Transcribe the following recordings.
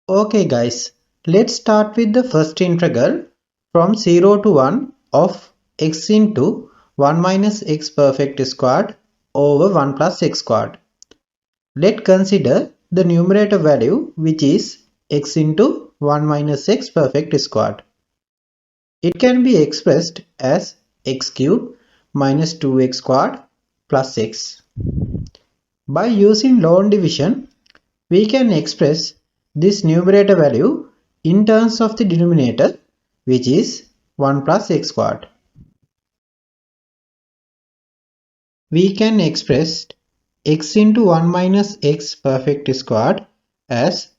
Okay guys, let's start with the first integral from 0 to 1 of x into 1 minus x perfect squared over 1 plus x squared. Let's consider the numerator value which is x into 1 minus x perfect squared. It can be expressed as x cubed minus 2x squared plus x. By using log division, we can express this numerator value in terms of the denominator, which is 1 plus x squared. We can express x into 1 minus x perfect squared as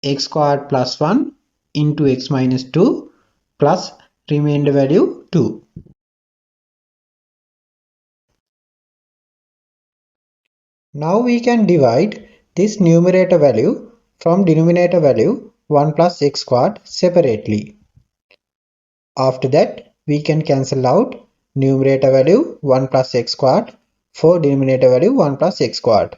x squared plus 1 into x minus 2 plus remainder value 2. Now we can divide this numerator value from denominator value 1 plus x squared separately. After that, we can cancel out numerator value 1 plus x squared for denominator value 1 plus x squared.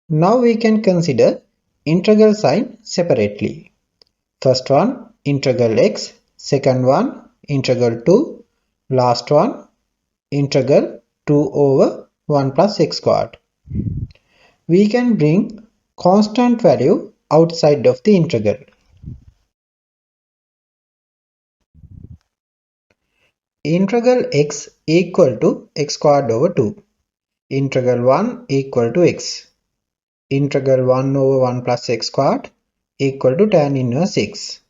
Now we can consider integral sign separately. First one integral x, second one integral 2, last one integral 2 over 1 plus x squared. We can bring constant value outside of the integral. Integral x equal to x squared over 2. Integral 1 equal to x. Integral 1 over 1 plus x squared equal to tan inverse x.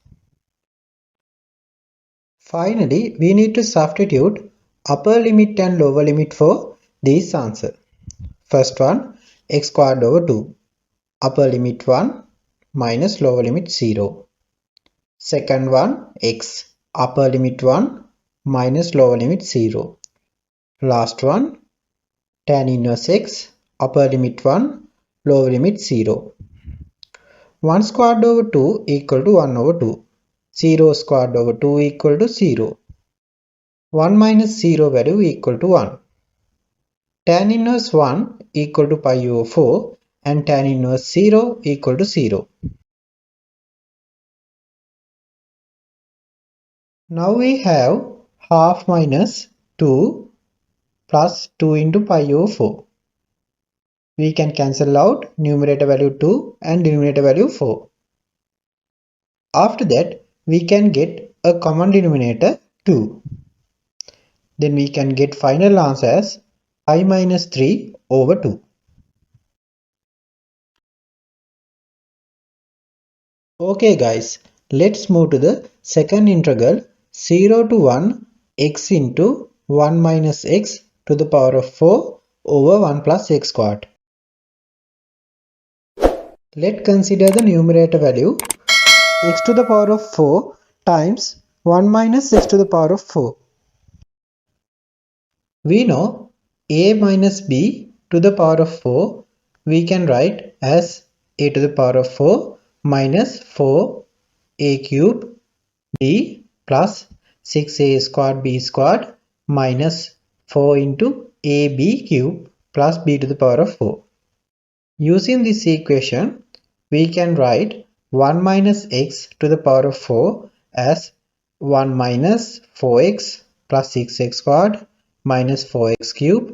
Finally, we need to substitute upper limit and lower limit for this answer. First one, x squared over 2. Upper limit 1 minus lower limit 0. Second one, x. Upper limit 1 minus lower limit 0. Last one, tan inverse x. Upper limit 1, lower limit 0. 1 squared over 2 equal to 1 over 2. 0 squared over 2 equal to 0. 1 minus 0 value equal to 1. Tan inverse 1 equal to pi over 4 and tan inverse 0 equal to 0. Now we have half minus 2 plus 2 into pi over 4. We can cancel out numerator value 2 and denominator value 4. After that, we can get a common denominator 2. Then we can get final answer as pi minus 3 over 2. Okay guys, let's move to the second integral 0 to 1 x into 1 minus x to the power of 4 over 1 plus x squared. Let's consider the numerator value x to the power of 4 times 1 minus x to the power of 4. We know a minus b to the power of 4 we can write as a to the power of 4 minus 4a cube b plus 6a squared b squared minus 4 into ab cube plus b to the power of 4. Using this equation, we can write 1 minus x to the power of 4 as 1 minus 4x plus 6x squared minus 4x cube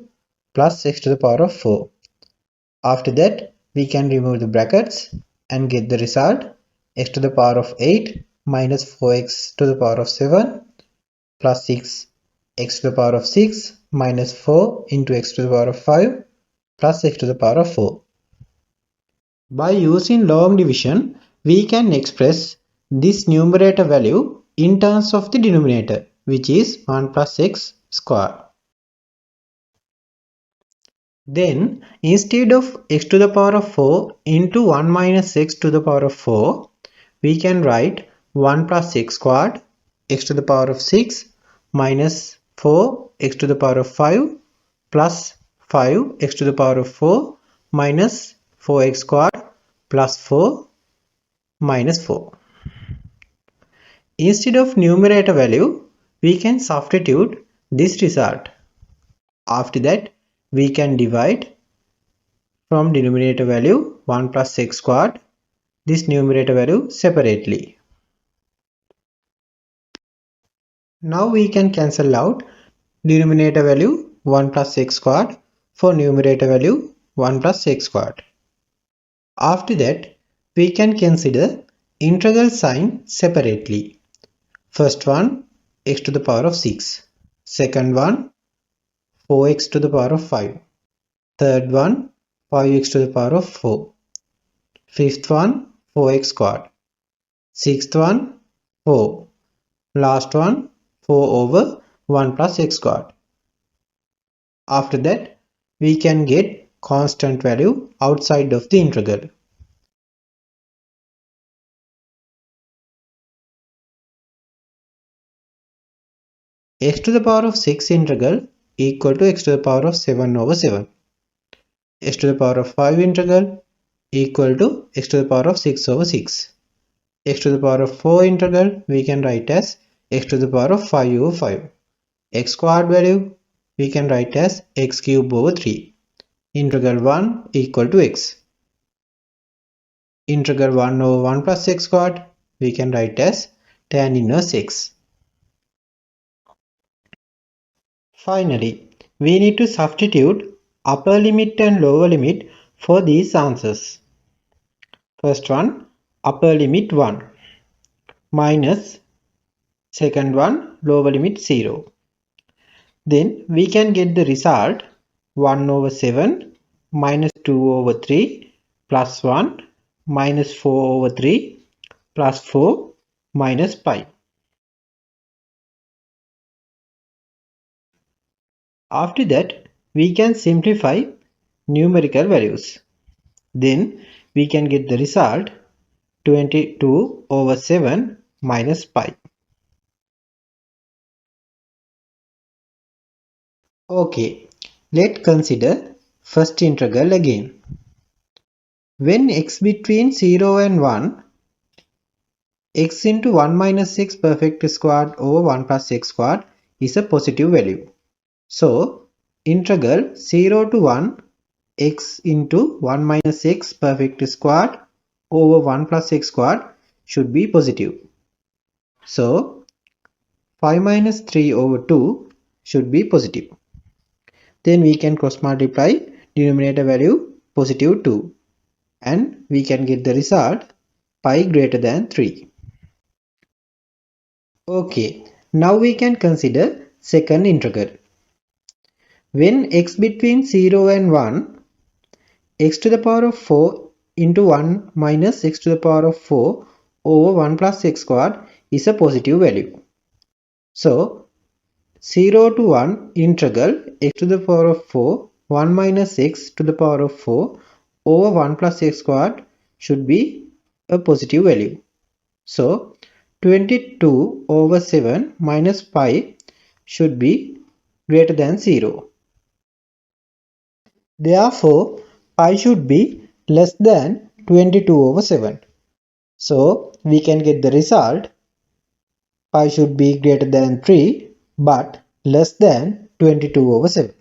plus x to the power of 4. After that, we can remove the brackets and get the result x to the power of 8 minus 4x to the power of 7 plus 6 x to the power of 6 minus 4 into x to the power of 5 plus x to the power of 4. By using log division, we can express this numerator value in terms of the denominator, which is 1 plus x squared. Then, instead of x to the power of 4 into 1 minus x to the power of 4, we can write 1 plus x squared x to the power of 6 minus 4 x to the power of 5 plus 5 x to the power of 4 minus 4x squared plus 4 minus 4. Instead of numerator value, we can substitute this result. After that, we can divide from denominator value 1 plus x squared this numerator value separately. Now we can cancel out denominator value 1 plus x squared for numerator value 1 plus x squared. After that, we can consider integral sign separately. First one, x to the power of 6. Second one, 4x to the power of 5. Third one, 5x to the power of 4. Fifth one, 4x squared. Sixth one, 4. Last one, 4 over 1 plus x squared. After that, we can get constant value outside of the integral. X to the power of 6 integral equal to x to the power of 7 over 7. X to the power of 5 integral equal to x to the power of 6 over 6. X to the power of 4 integral we can write as x to the power of 5 over 5. X squared value we can write as x cube over 3. Integral 1 equal to x. Integral 1 over 1 plus x squared we can write as tan inverse x. Finally, we need to substitute upper limit and lower limit for these answers. First one, upper limit 1 minus second one, lower limit 0. Then we can get the result 1 over 7 minus 2 over 3 plus 1 minus 4 over 3 plus 4 minus pi. After that, we can simplify numerical values. Then we can get the result 22 over 7 minus pi. Okay, let's consider first integral again. When x between 0 and 1, x into 1 minus x perfect squared over 1 plus x squared is a positive value. So, integral 0 to 1 x into 1 minus x perfect squared over 1 plus x squared should be positive. So, 5 minus 3 over 2 should be positive. Then we can cross multiply denominator value positive 2 and we can get the result pi greater than 3. Okay, now we can consider second integral. When x between 0 and 1, x to the power of 4 into 1 minus x to the power of 4 over 1 plus x squared is a positive value. So, 0 to 1 integral x to the power of 4 1 minus x to the power of 4 over 1 plus x squared should be a positive value. So, 22 over 7 minus pi should be greater than 0. Therefore, pi should be less than 22 over 7. So, we can get the result pi should be greater than 3 but less than 22 over 7.